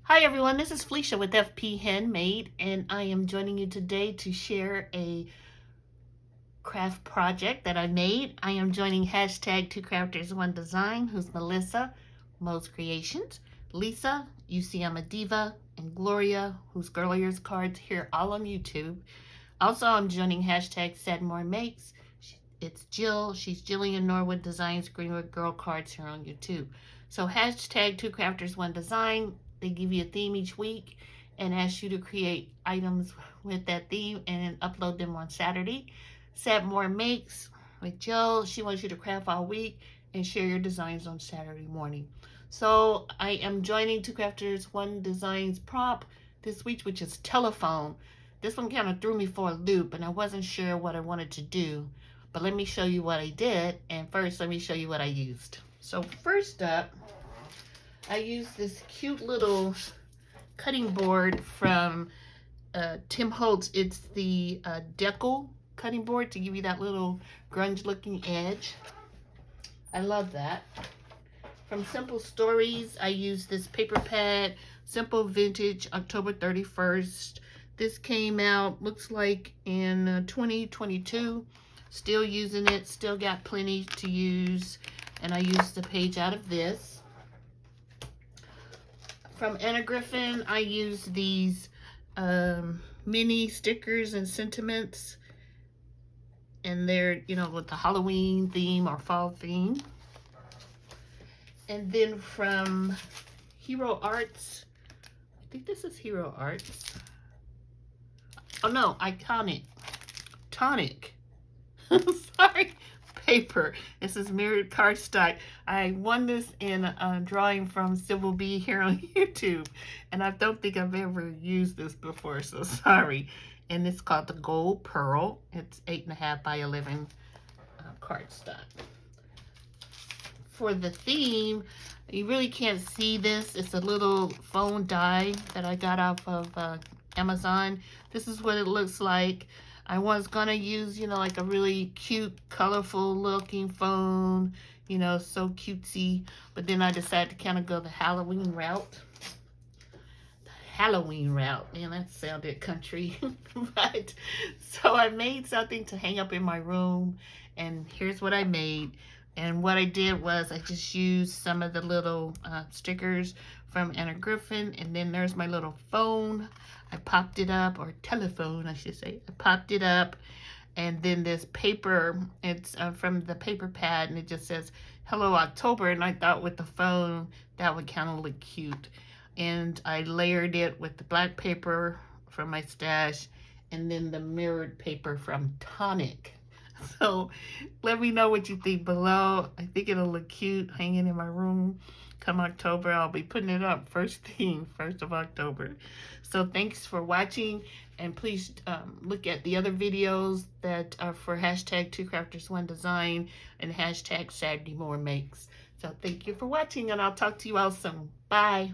Hi everyone, this is Felicia with FP Handmade, and I am joining you today to share a craft project that I made. I am joining hashtag 2crafters1design, who's Melissa, Moe Creations, Lisa, UCYIMADIVA, and Gloria, who's Girlier's Cards, here all on YouTube. Also, I'm joining hashtag SadMoreMakes. It's Jill. She's Jillian Norwood Designs Greenwood Girl Cards here on YouTube. So hashtag 2crafters1design. They give you a theme each week and ask you to create items with that theme and upload them on Saturday. SadMoreMakes with Jill. She wants you to craft all week and share your designs on Saturday morning. So I am joining 2crafters1design's prompt this week, which is telephone. This one kind of threw me for a loop and I wasn't sure what I wanted to do. But let me show you what I did. And first, let me show you what I used. So first up, I used this cute little cutting board from Tim Holtz. It's the Decal cutting board to give you that little grunge looking edge. I love that. From Simple Stories, I used this paper pad, Simple Vintage, October 31st. This came out, looks like in 2022. Still using it, still got plenty to use. And I used the page out of this. From Anna Griffin, I used these mini stickers and sentiments. And they're, you know, with the Halloween theme or fall theme. And then from Hero Arts, I think this is Hero Arts. Oh no, Iconic. Tonic. Sorry. Paper. This is mirrored cardstock. I won this in a drawing from Civil B here on YouTube, and I don't think I've ever used this before, so sorry. And it's called the Gold Pearl. It's 8.5 by 11 cardstock. For the theme, you really can't see this. It's a little foam die that I got off of Amazon. This is what it looks like. I was gonna use, you know, like a really cute, colorful looking phone, you know, so cutesy. But then I decided to kind of go the Halloween route. The Halloween route, man, that sounded country. But so I made something to hang up in my room, and here's what I made. And what I did was I just used some of the little stickers from Anna Griffin, and then there's my little phone. I popped it up, or telephone, I should say. I popped it up, and then this paper, it's from the paper pad, and it just says, Hello October, and I thought with the phone, that would kind of look cute. And I layered it with the black paper from my stash, and then the mirrored paper from Tonic. So let me know what you think below. I think it'll look cute hanging in my room. Come October, I'll be putting it up first thing, 1st of October. So thanks for watching, and please look at the other videos that are for hashtag 2crafters1design and hashtag SadMoreMakes. So thank you for watching, and I'll talk to you all soon. Bye.